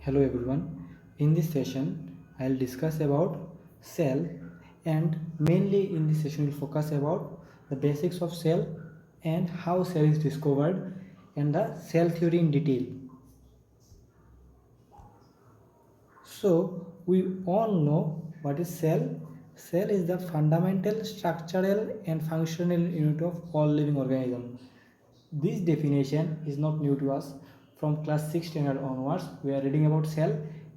Hello everyone. In this session, I'll discuss about cell, and mainly in this session we'll focus about the basics of cell and how cell is discovered and the cell theory in detail. So we all know what is cell. Cell is the fundamental structural and functional unit of all living organisms. This definition is not new to us. From class 6 standard onwards, we are reading about cell,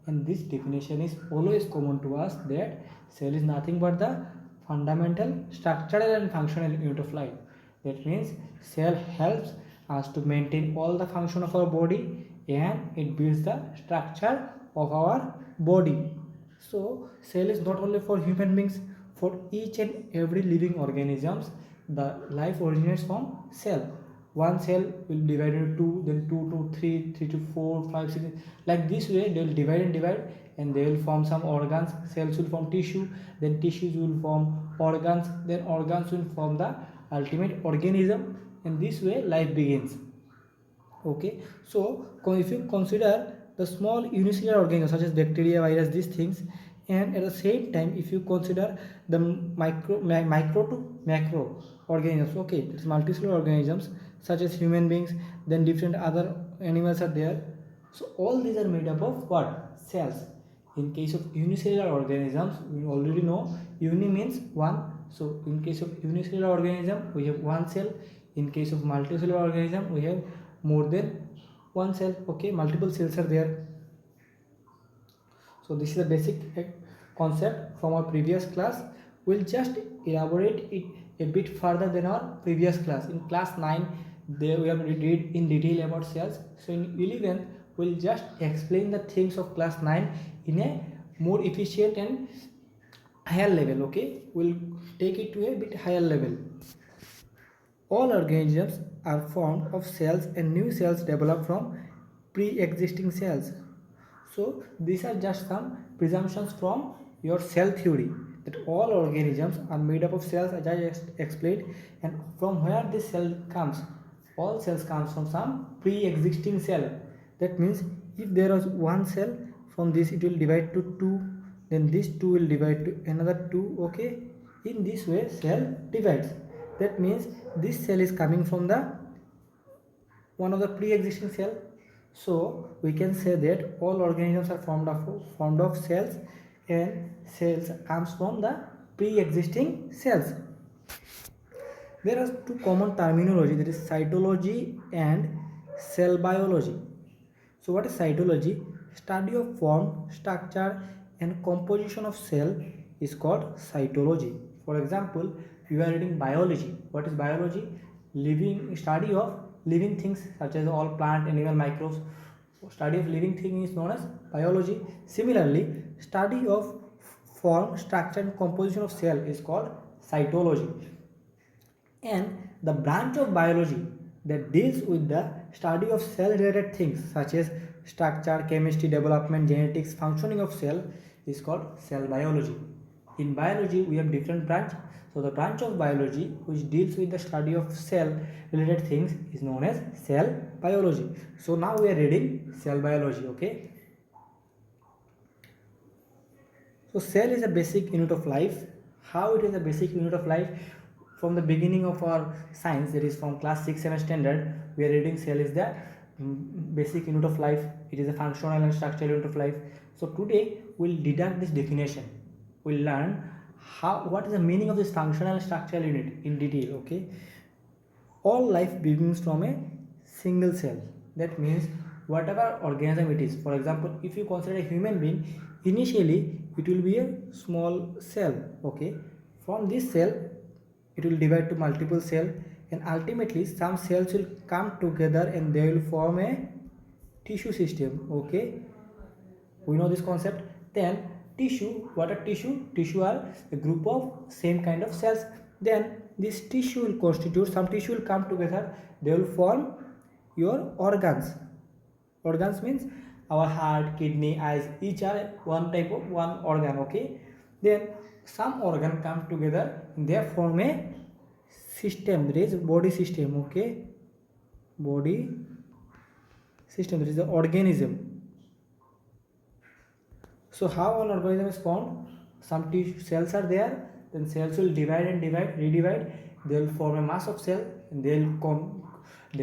and this definition is always common to us, that cell is nothing but the fundamental structural and functional unit of life. That means cell helps us to maintain all the function of our body, and it builds the structure of our body. So cell is not only for human beings, for each and every living organisms the life originates from cell. One cell will divide into two, then two to three, three to four, five, six. Like this way, they will divide and divide, and they will form some organs. Cells will form tissue, then tissues will form organs, then organs will form the ultimate organism. And this way, life begins. Okay, so if you consider the small unicellular organisms such as bacteria, virus, these things, and at the same time if you consider the micro to macro organisms, okay, it's multicellular organisms such as human beings, then different other animals are there. So all these are made up of what? Cells. In case of unicellular organisms, we already know uni means one. So in case of unicellular organism, we have one cell. In case of multicellular organism, we have more than one cell. Okay, multiple cells are there. So this is a basic concept from our previous class. We'll just elaborate it a bit further than our previous class. In class 9, there we have read in detail about cells. So in 11th, we'll just explain the things of class 9 in a more efficient and higher level. Okay, we'll take it to a bit higher level. All organisms are formed of cells, and new cells develop from pre-existing cells. So these are just some presumptions from your cell theory, that all organisms are made up of cells, as I just explained. And from where this cell comes? All cells comes from some pre-existing cell. That means if there is one cell, from this it will divide to two, then this two will divide to another two. Okay, in this way cell divides. That means this cell is coming from the one of the pre-existing cell. So we can say that all organisms are formed of cells, and cells comes from the pre-existing cells. There are two common terminology, that is cytology and cell biology. So what is cytology? Study of form, structure and composition of cell is called cytology. For example, you are reading biology. What is biology? Study of living things such as all plant, animal, microbes. Study of living thing is known as biology. Similarly, study of form, structure and composition of cell is called cytology. And the branch of biology that deals with the study of cell related things such as structure, chemistry, development, genetics, functioning of cell is called cell biology. In biology we have different branches. So the branch of biology which deals with the study of cell related things is known as cell biology. So now we are reading cell biology. Okay, so cell is a basic unit of life. How it is a basic unit of life? From the beginning of our science, that is from class 6 7 standard, we are reading cell is the basic unit of life. It is a functional and structural unit of life. So today we'll deduct this definition. We'll learn what is the meaning of this functional and structural unit in detail. Okay, all life begins from a single cell. That means whatever organism it is, for example, if you consider a human being, initially it will be a small cell. Okay, from this cell it will divide to multiple cells, and ultimately some cells will come together and they will form a tissue system. Okay, we know this concept. Then tissue, what are tissue? Tissue are a group of same kind of cells. Then this tissue will constitute, some tissue will come together, they will form your organs. Organs means our heart, kidney, eyes, each are one type of one organ. Okay, then some organ come together, they form a system, there is body system. Okay, body system, there is the organism. So how an organism is formed? Some cells are there, then cells will divide and redivide. They will form a mass of cell, and they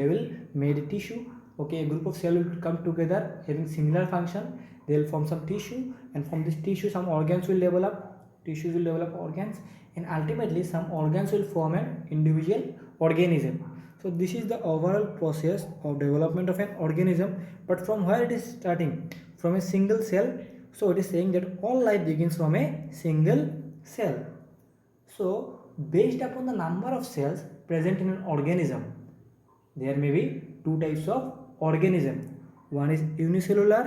will made a tissue. Okay, a group of cells will come together having similar function. They will form some tissue, and from this tissue some organs will develop. Tissues will develop organs, and ultimately some organs will form an individual organism. So this is the overall process of development of an organism. But from where it is starting? From a single cell. So it is saying that all life begins from a single cell. So based upon the number of cells present in an organism, there may be two types of organism. One is unicellular,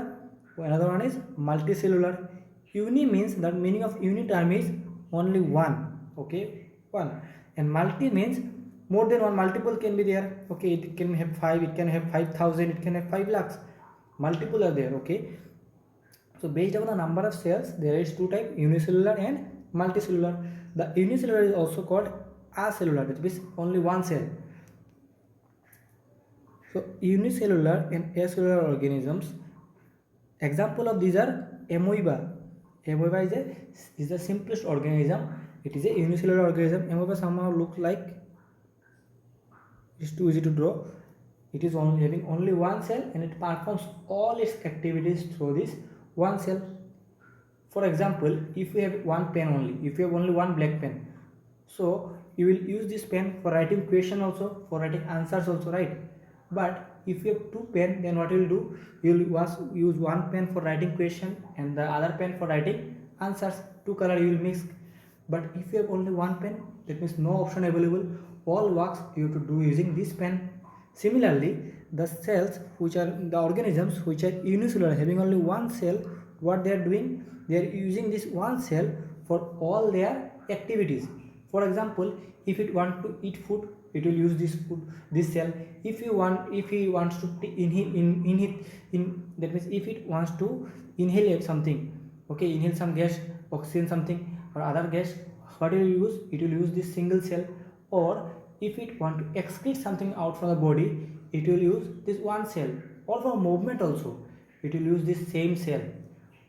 another one is multicellular. Uni means, the meaning of uni term is only one. Okay, one. And multi means more than one. Multiple can be there. Okay, it can have 5, it can have 5,000, it can have 5 lakhs. Multiple are there. Okay, so based on the number of cells, there is two types, unicellular and multicellular. The unicellular is also called acellular, that means only one cell. So unicellular and acellular organisms, example of these are amoeba. Amoeba is the simplest organism. It is a unicellular organism. Amoeba somehow looks like, it's too easy to draw. It is only having only one cell, and it performs all its activities through this one cell. For example, if you have one pen only, if you have only one black pen, so you will use this pen for writing question also, for writing answers also, right? But if you have two pen, then what you will do? You will use one pen for writing question and the other pen for writing answers. Two color you will mix. But if you have only one pen, that means no option available. All works you have to do using this pen. Similarly, the cells which are the organisms which are unicellular, having only one cell, what they are doing? They are using this one cell for all their activities. For example, if it wants to eat food, it will use this cell. If he wants to that means if it wants to inhale something, okay, inhale some gas, oxygen something or other gas, what will use? It will use this single cell. Or if it want to excrete something out from the body, it will use this one cell. Or for movement also, it will use this same cell.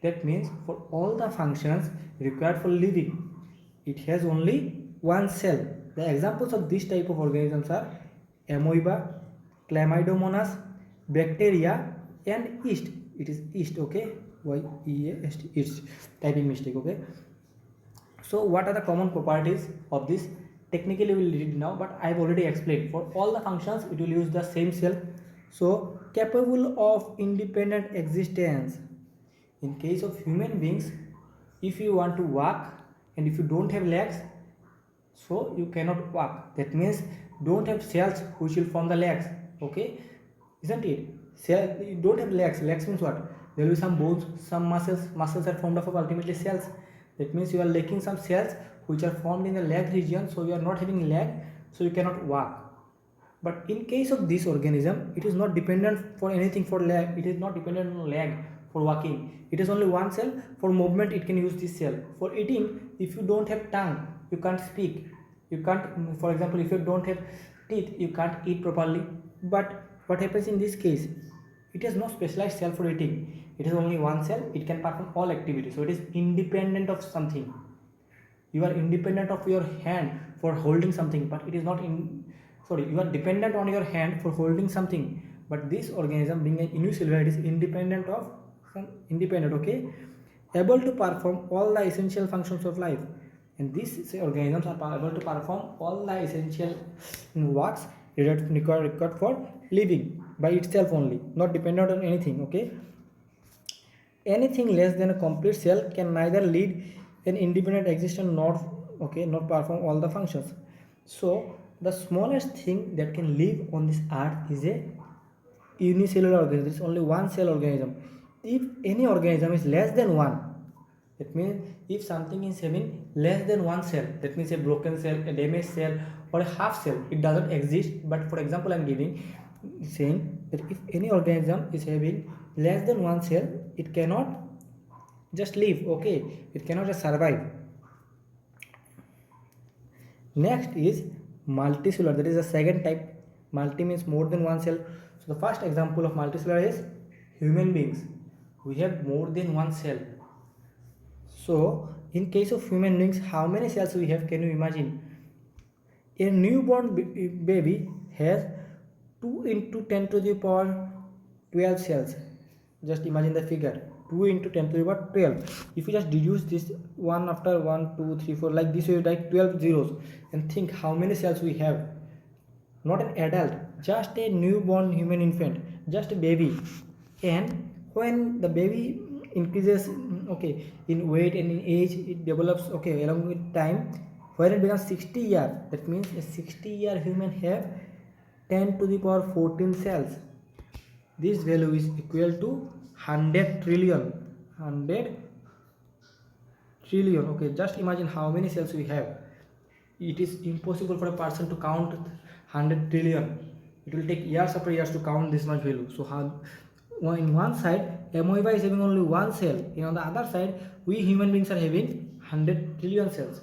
That means for all the functions required for living, it has only one cell. The examples of this type of organisms are amoeba, chlamydomonas, bacteria, and yeast. It is yeast, okay? Y-E-A-S-T, yeast. Typing mistake, okay? So what are the common properties of this? Technically we will read it now, but I have already explained. For all the functions, it will use the same cell. So capable of independent existence. In case of human beings, if you want to walk and if you don't have legs, so you cannot walk. That means don't have cells which will form the legs. Okay, isn't it? You don't have legs. Legs means what? There will be some bones, some muscles. Muscles are formed of ultimately cells. That means you are lacking some cells which are formed in the leg region. So you are not having leg, so you cannot walk. But in case of this organism, it is not dependent for anything for leg. It is not dependent on leg for walking. It is only one cell. For movement, it can use this cell. For eating, if you don't have tongue, you can't speak. You can't, for example, if you don't have teeth, you can't eat properly. But what happens in this case? It has no specialized cell for eating. It is only one cell. It can perform all activities. So it is independent of something. You are independent of your hand for holding something, but it is not you are dependent on your hand for holding something. But this organism, being a unicellular, it is independent, okay, able to perform all the essential functions of life. And these organisms are able to perform all the essential works required for living by itself only, not dependent on anything. Okay, anything less than a complete cell can neither lead an independent existence nor perform all the functions. So the smallest thing that can live on this earth is a unicellular organism. There is only one cell organism. If any organism is less than one, that means if something is having less than one cell, that means a broken cell, a damaged cell, or a half cell, it doesn't exist. But for example, I am saying that if any organism is having less than one cell, it cannot just live, okay, it cannot just survive. Next is multicellular. That is the second type. Multi means more than one cell. So the first example of multicellular is human beings. We have more than one cell. So in case of human beings, how many cells we have? Can you imagine? A newborn baby has 2 into 10 to the power 12 cells. Just imagine the figure, 2 into 10 to the power 12. If you just deduce this one after 1 2 3 4 like this, you write 12 zeros and think how many cells we have. Not an adult, just a newborn human infant, just a baby. And when the baby increases, okay, in weight and in age, it develops, okay, along with time. When it becomes 60 years, that means a 60-year human have 10 to the power 14 cells. This value is equal to 100 trillion. 100 trillion. Okay, just imagine how many cells we have. It is impossible for a person to count 100 trillion. It will take years after years to count this much value. So in one side amoeba is having only one cell, and on the other side we human beings are having 100 trillion cells.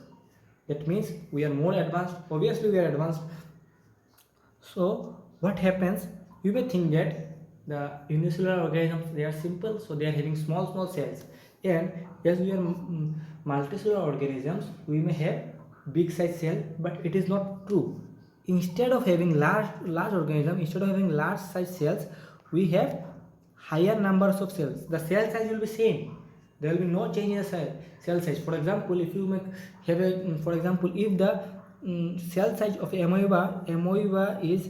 That means we are more advanced. Obviously we are advanced. So what happens, you may think that the unicellular organisms, they are simple, so they are having small cells, and as we are multicellular organisms, we may have big size cell, but it is not true. Instead of having large organism, instead of having large size cells, we have higher numbers of cells. The cell size will be same, there will be no change in the cell size. For example, if you have a, for example, if the cell size of amoeba is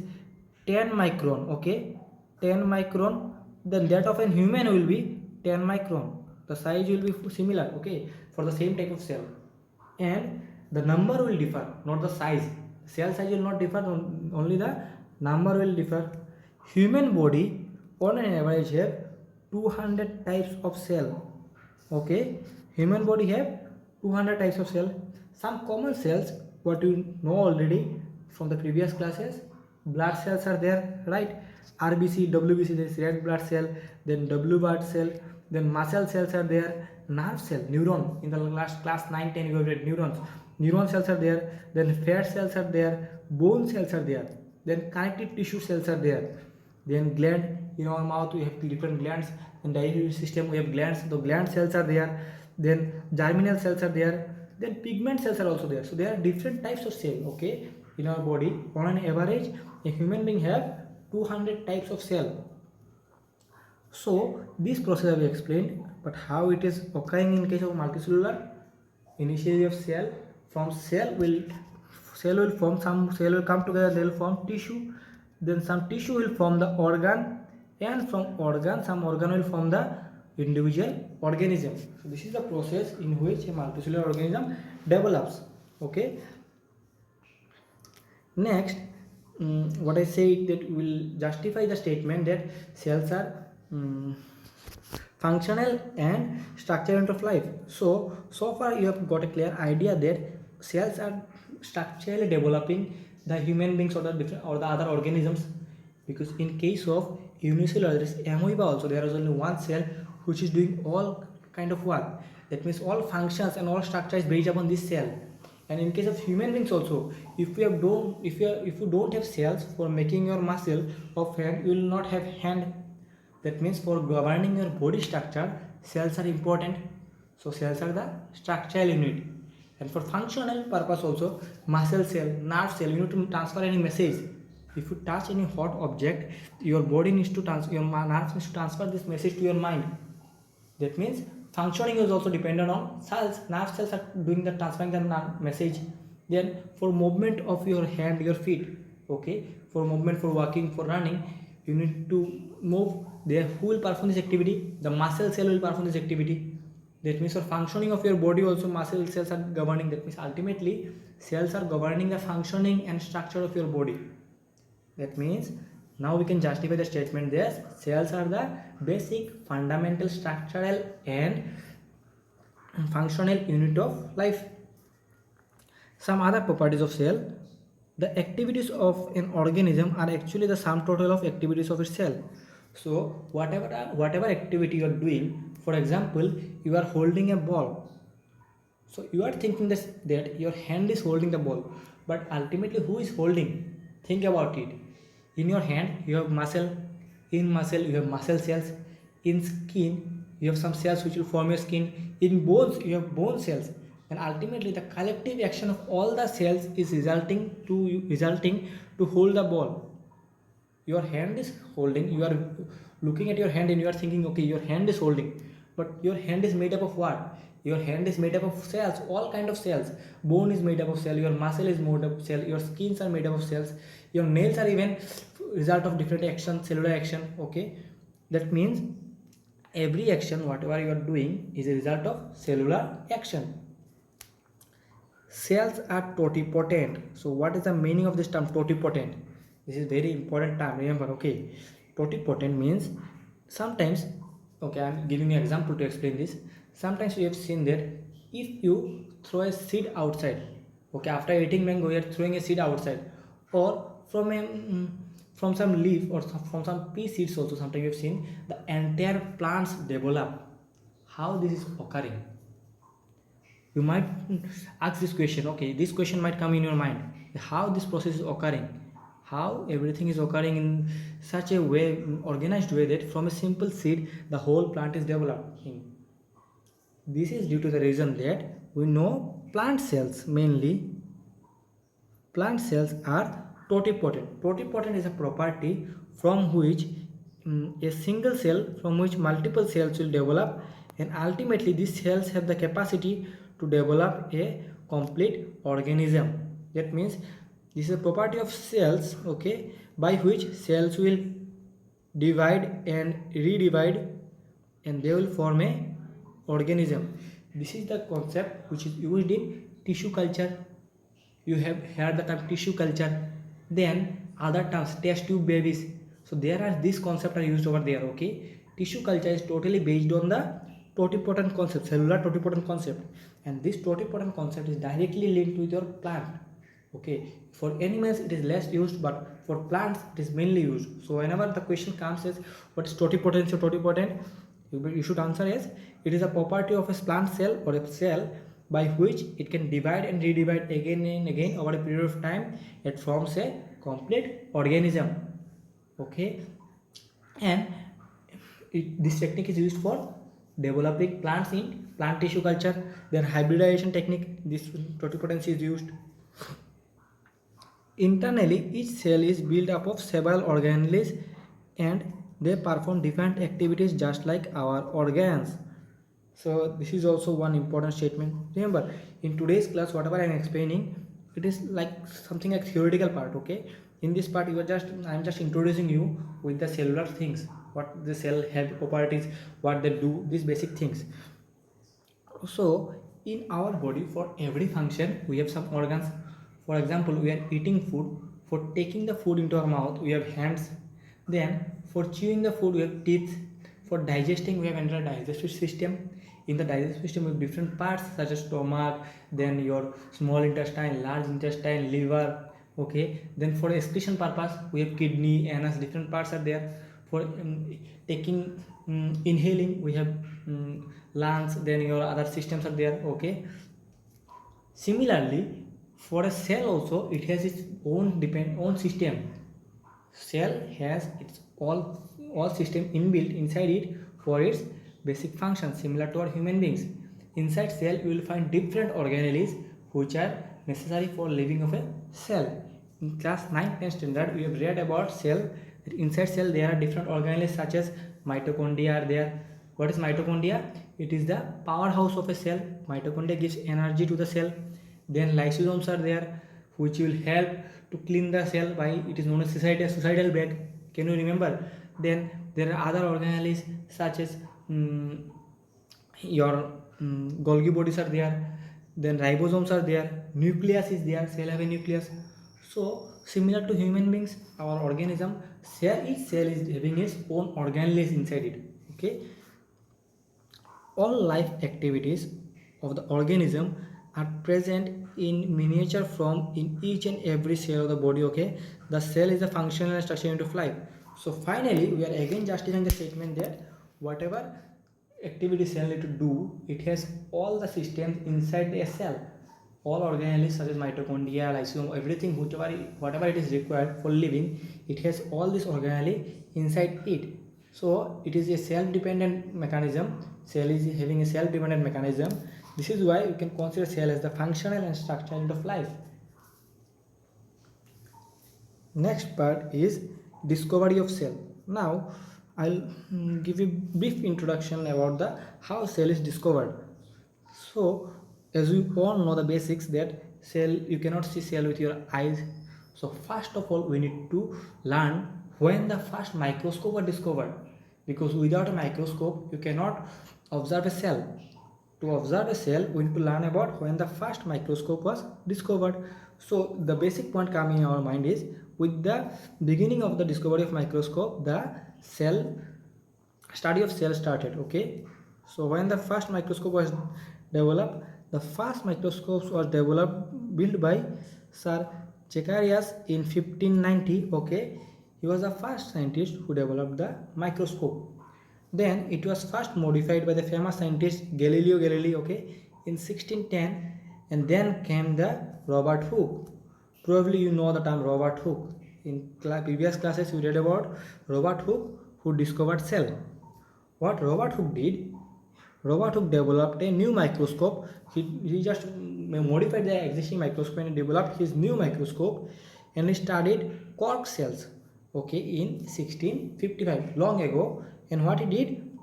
10 micron, okay, 10 micron, then that of a human will be 10 micron. The size will be similar, okay, for the same type of cell, and the number will differ, not the size. Cell size will not differ, only the number will differ. Human body on an average have 200 types of cell, okay. Human body have 200 types of cell. Some common cells, what you know already from the previous classes, blood cells are there, right? RBC, WBC, there is red blood cell, then W blood cell, then muscle cells are there, nerve cell, neuron. In the last class 9, 10 you have read neurons. Neuron cells are there, then fat cells are there, bone cells are there, then connective tissue cells are there, then gland. In our mouth we have different glands. In digestive system we have glands, the gland cells are there, then germinal cells are there, then pigment cells are also there. So there are different types of cell, okay, in our body. On an average a human being have 200 types of cell. So this process I have explained, but how it is occurring in case of multicellular? Initially of cell, from cell will form, some cell will come together, they will form tissue, then some tissue will form the organ, and from organ some organ will form the individual organism. So this is the process in which a multicellular organism develops, okay. Next, what I say that will justify the statement that cells are functional and structural of life. So far you have got a clear idea that cells are structurally developing the human beings or the different or the other organisms, because in case of unicellular, there is amoeba also, there is only one cell which is doing all kind of work. That means all functions and all structures based upon this cell. And in case of human beings also, if you don't have cells for making your muscle of hand, you will not have hand. That means for governing your body structure, cells are important. So cells are the structural unit. And for functional purpose also, muscle cell, nerve cell, you need to transfer any message. If you touch any hot object, your body needs to your nerves needs to transfer this message to your mind. That means functioning is also dependent on cells. Nerve cells are doing the transferring the message. Then for movement of your hand, your feet, okay, for movement, for walking, for running, you need to move. There, who will perform this activity? The muscle cell will perform this activity. That means for functioning of your body also, muscle cells are governing. That means ultimately cells are governing the functioning and structure of your body. That means now we can justify the statement that cells are the basic, fundamental, structural and functional unit of life. Some other properties of cell: the activities of an organism are actually the sum total of activities of its cell. So whatever activity you are doing, for example, you are holding a ball. So you are thinking that your hand is holding the ball, but ultimately who is holding? Think about it. In your hand you have muscle, in muscle you have muscle cells, in skin you have some cells which will form your skin. In bones, you have bone cells, and ultimately the collective action of all the cells is resulting to hold the ball. Your hand is holding, you are looking at your hand and you are thinking, okay, your hand is holding, but your hand is made up of what? Your hand is made up of cells, all kind of cells. Bone is made up of cell, your muscle is made up of cell, your skins are made up of cells, your nails are even result of different action, cellular action. Okay, that means every action whatever you are doing is a result of cellular action. Cells are totipotent. So what is the meaning of this term totipotent? This is very important term, remember. Okay, totipotent means sometimes, okay, I'm giving you an example to explain this. Sometimes we have seen that if you throw a seed outside, okay, after eating mango you are throwing a seed outside, or from some leaf or from some pea seeds also, sometimes you have seen the entire plants develop. How this is occurring? You might ask this question. Okay, this question might come in your mind, how this process is occurring, how everything is occurring in such a way, organized way, that from a simple seed the whole plant is developing. This is due to the reason that we know plant cells, mainly plant cells, are totipotent. Totipotent is a property from which a single cell from which multiple cells will develop, and ultimately these cells have the capacity to develop a complete organism. That means this is a property of cells, okay, by which cells will divide and redivide and they will form a organism. This is the concept which is used in tissue culture. You have heard the term tissue culture. Then other terms, test tube babies. So there are, this concept are used over there. Okay, tissue culture is totally based on the totipotent concept, cellular totipotent concept, and this totipotent concept is directly linked with your plant. Okay, for animals it is less used, but for plants it is mainly used. So whenever the question comes as what is totipotent, so totipotent, you should answer as it is a property of a plant cell or a cell by which it can divide and redivide again and again over a period of time. It forms a complete organism. Okay, and this technique is used for developing plants in plant tissue culture. Then hybridization technique, this totipotency is used. Internally, each cell is built up of several organelles and they perform different activities just like our organs. So this is also one important statement. Remember, in today's class whatever I am explaining, it is like something like theoretical part. Okay, in this part I am just introducing you with the cellular things, what the cell have properties, what they do, these basic things. So in our body, for every function we have some organs. For example, we are eating food. For taking the food into our mouth we have hands. Then for chewing the food we have teeth. For digesting we have entire digestive system. In the digestive system we have different parts such as stomach, then your small intestine, large intestine, liver. Okay, then for excretion purpose we have kidney, anus, different parts are there. For taking inhaling we have lungs, then your other systems are there. Okay, similarly for a cell also it has its own system. Cell has its all system inbuilt inside it for its basic functions, similar to our human beings. Inside cell you will find different organelles which are necessary for living of a cell. In class 9 10 standard we have read about cell. Inside cell there are different organelles such as mitochondria are there. What is mitochondria? It is the powerhouse of a cell. Mitochondria gives energy to the cell. Then lysosomes are there which will help to clean the cell, by it is known as suicidal bed. Can you remember? Then there are other organelles such as your Golgi bodies are there. Then ribosomes are there. Nucleus is there. Cell have a nucleus. So similar to human beings, our organism, each cell is having its own organelles inside it. Okay, all life activities of the organism are present in miniature form in each and every cell of the body. Okay, the cell is a functional and structural unit of life. So finally we are again justifying the statement that whatever activity cell need to do, it has all the systems inside a cell. All organelles such as mitochondria, lysosome, everything whatever it is required for living, it has all this organelle inside it. So it is a self-dependent mechanism. Cell is having a self-dependent mechanism. This is why you can consider cell as the functional and structural unit of life. Next part is discovery of cell. Now I'll give you brief introduction about the how cell is discovered. So as we all know the basics that cell, you cannot see cell with your eyes. So first of all we need to learn when the first microscope was discovered, because without a microscope you cannot observe a cell. To observe a cell we need to learn about when the first microscope was discovered. So the basic point coming in our mind is with the beginning of the discovery of microscope, the cell study of cell started. Okay, so when the first microscope was developed, the first microscopes was developed built by Sir Zacharias in 1590. Okay, he was the first scientist who developed the microscope. Then it was first modified by the famous scientist Galileo Galilei, okay, in 1610, and then came the Robert Hooke. Probably you know the term Robert Hooke. In previous classes we read about Robert Hooke who discovered cell. What Robert Hooke did, Robert Hooke developed a new microscope. He just modified the existing microscope and developed his new microscope, and he studied cork cells, okay, in 1655, long ago. And what he did,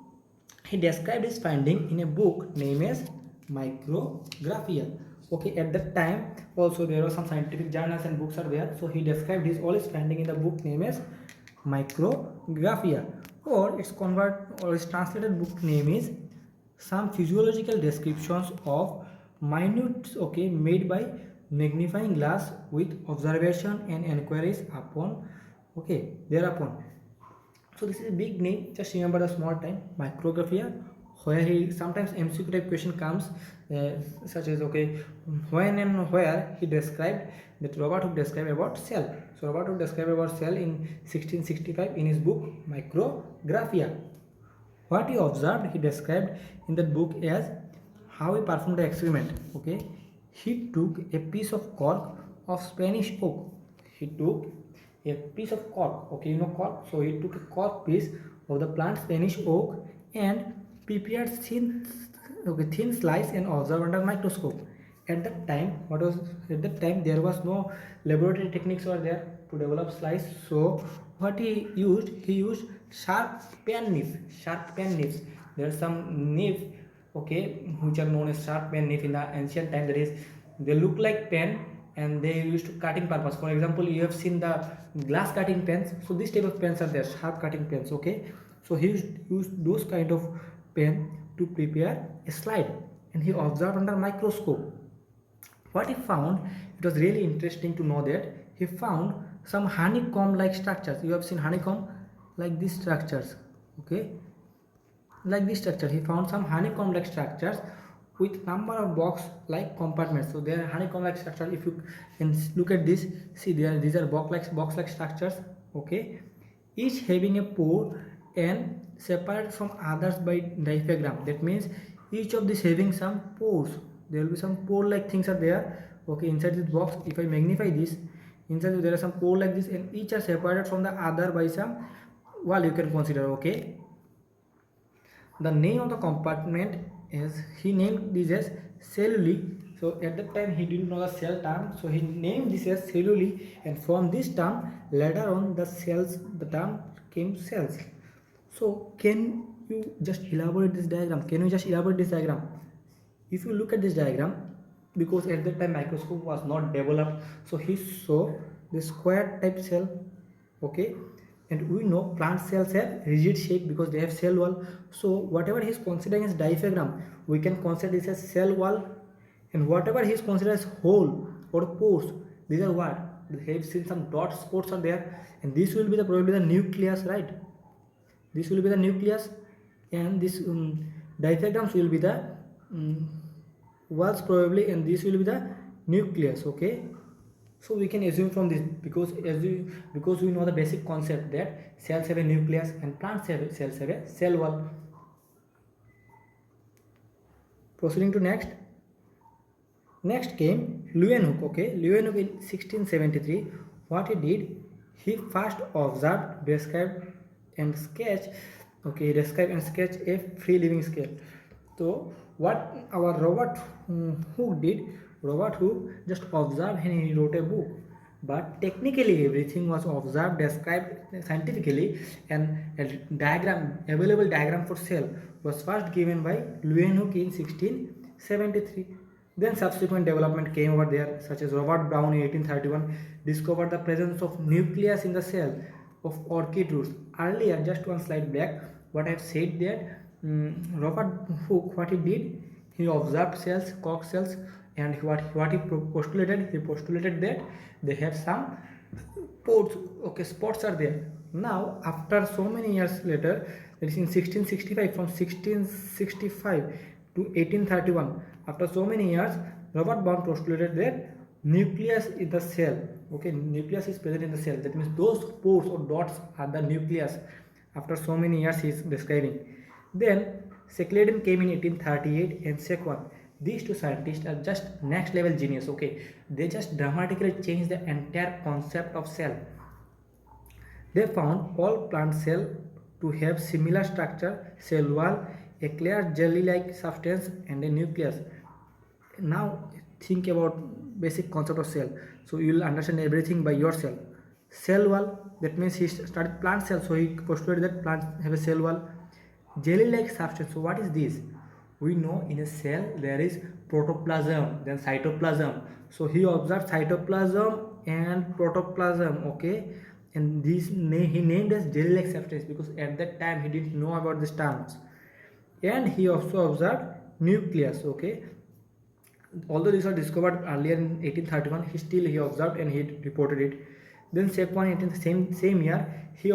he described his finding in a book named as Micrographia. Okay, at that time also there were some scientific journals and books are there. So he described his all his finding in the book named as Micrographia, or its translated book name is Some Physiological Descriptions of Minute, okay, made by magnifying glass with observation and inquiries upon, okay, thereupon. So this is a big name. Just remember the small time Micrographia, where he sometimes MCQ type question comes, such as okay, when and where he described that Robert Hooke described about cell. So Robert Hooke described about cell in 1665 in his book Micrographia. What he observed, he described in that book as how he performed the experiment. Okay, he took a piece of cork of Spanish oak. He took a piece of cork, okay, you know cork. So he took a cork piece of the plant Spanish oak and prepared thin slice and observed under microscope. At that time, there was no laboratory techniques were there to develop slice. So what he used sharp pen nibs. There are some nibs, okay, which are known as sharp pen nibs in the ancient time. That is, they look like pen and they used to cutting purpose. For example, you have seen the glass cutting pens. So this type of pens are there, sharp cutting pens. Okay, so he used those kind of pen to prepare a slide, and he observed under microscope. What he found, it was really interesting to know that he found some honeycomb like structures. You have seen honeycomb, like these structures, okay, like this structure. He found some honeycomb like structures with number of box like compartments. So there are honeycomb like structure. If you can look at this, see there, these are box like structures, okay, each having a pore and separate from others by diaphragm. That means each of these having some pores. There will be some pore like things are there, okay, inside this box. If I magnify this, inside there are some pore like this, and each are separated from the other by some wall, you can consider. Okay, the name of the compartment is, he named this as celluli. So at that time he didn't know the cell term, so he named this as celluli, and from this term later on the term came cells. So can you just elaborate this diagram? Can you just elaborate this diagram? If you look at this diagram, because at that time microscope was not developed, so he saw the square type cell, okay, and we know plant cells have rigid shape because they have cell wall. So whatever he is considering as diaphragm, we can consider this as cell wall, and whatever he is considering as hole or pores, these are what they have seen some dot spots are there, and this will be the probably the nucleus, right? This will be the nucleus, and this diaphragms will be the walls probably, and this will be the nucleus. Okay, so we can assume from this, because we know the basic concept that cells have a nucleus and cells have a cell wall. Proceeding to next came Leeuwenhoek. Okay, Leeuwenhoek in 1673. What he did, he first observed, described and sketched Okay, he describe and sketch a free living scale. So what our Robert Hooke did, Robert Hooke just observed and he wrote a book. But technically everything was observed, described scientifically, and a diagram, available diagram for cell was first given by Leeuwenhoek in 1673. Then subsequent development came over there, such as Robert Brown in 1831 discovered the presence of nucleus in the cell of orchid roots. Earlier, just one slide back, what I have said that Robert Hooke, what he did, he observed cells, cork cells, and what he postulated that they have some spots. Okay, spots are there. Now, after so many years later, that is in 1665, from 1665 to 1831, after so many years, Robert Brown postulated that nucleus in the cell. Okay, nucleus is present in the cell. That means those pores or dots are the nucleus. After so many years, he is describing. Then Secleden came in 1838 and Sequan. These two scientists are just next level genius. Okay, they just dramatically changed the entire concept of cell. They found all plant cells to have similar structure, cell wall, a clear jelly-like substance, and a nucleus. Now think about basic concept of cell. So you will understand everything by yourself. Cell wall, that means he studied plant cells, so he postulated that plants have a cell wall. Jelly-like substance. So what is this? We know in a cell there is protoplasm, then cytoplasm. So he observed cytoplasm and protoplasm. Okay, and he named as jelly-like substance because at that time he didn't know about these terms. And he also observed nucleus. Okay, although these were discovered earlier in 1831, he observed and he reported it. Then Sequan in the same year he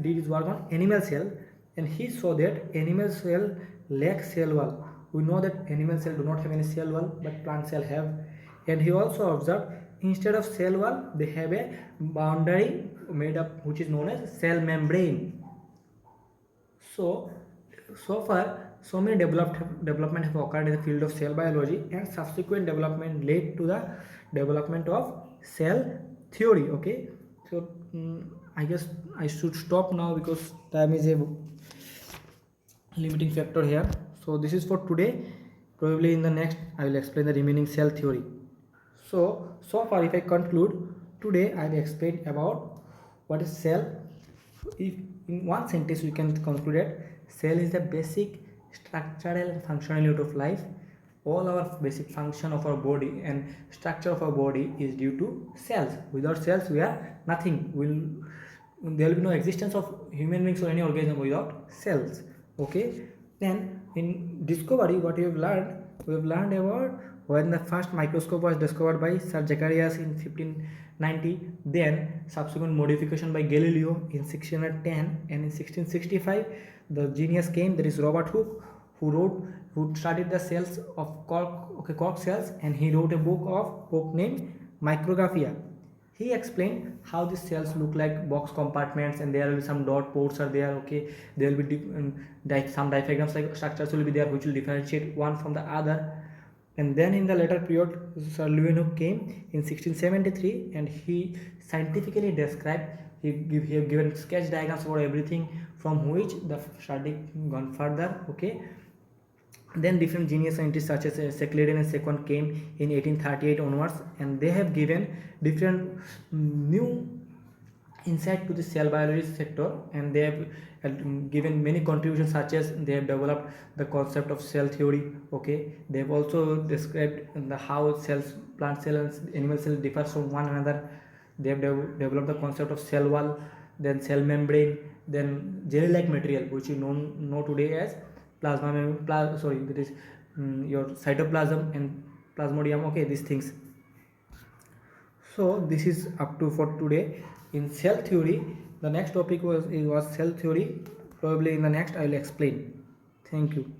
did his work on animal cell, and he saw that animal cell lack cell wall. We know that animal cell do not have any cell wall, but plant cell have. And he also observed instead of cell wall they have a boundary made up which is known as cell membrane. So far, so many development have occurred in the field of cell biology, and subsequent development led to the development of cell theory. Okay, so I guess I should stop now because time is a limiting factor here. So this is for today. Probably in the next I will explain the remaining cell theory. So far if I conclude, today I will explain about what is cell. If in one sentence we can conclude that cell is the basic structural and functional unit of life. All our basic function of our body and structure of our body is due to cells. Without cells we are nothing. There will be no existence of human beings or any organism without cells. Okay, then in discovery what we have learned about when the first microscope was discovered by Sir Zacharias in 1590, then subsequent modification by Galileo in 1610, and in 1665 the genius came, that is Robert Hooke, who studied the cells of cork cells, and he wrote a book named Micrographia. He explained how these cells look like box compartments, and there will be some dot ports are there. Okay, there will be some diaphragms like structures will be there which will differentiate one from the other. And then in the later period, Sir Leeuwenhoek came in 1673, and he scientifically described, he have given sketch diagrams for everything, from which the study gone further. Okay, then different genius scientists such as Secleden and Sequan came in 1838 onwards, and they have given different new insight to the cell biology sector, and they have given many contributions, such as they have developed the concept of cell theory. Okay, they have also described how cells, plant cell and animal cell differ from one another. They have developed the concept of cell wall, then cell membrane, then jelly-like material which you know today as that is your cytoplasm and plasmodium. Okay, these things. So this is up to for today in cell theory. The next topic was cell theory. Probably in the next I will explain. Thank you.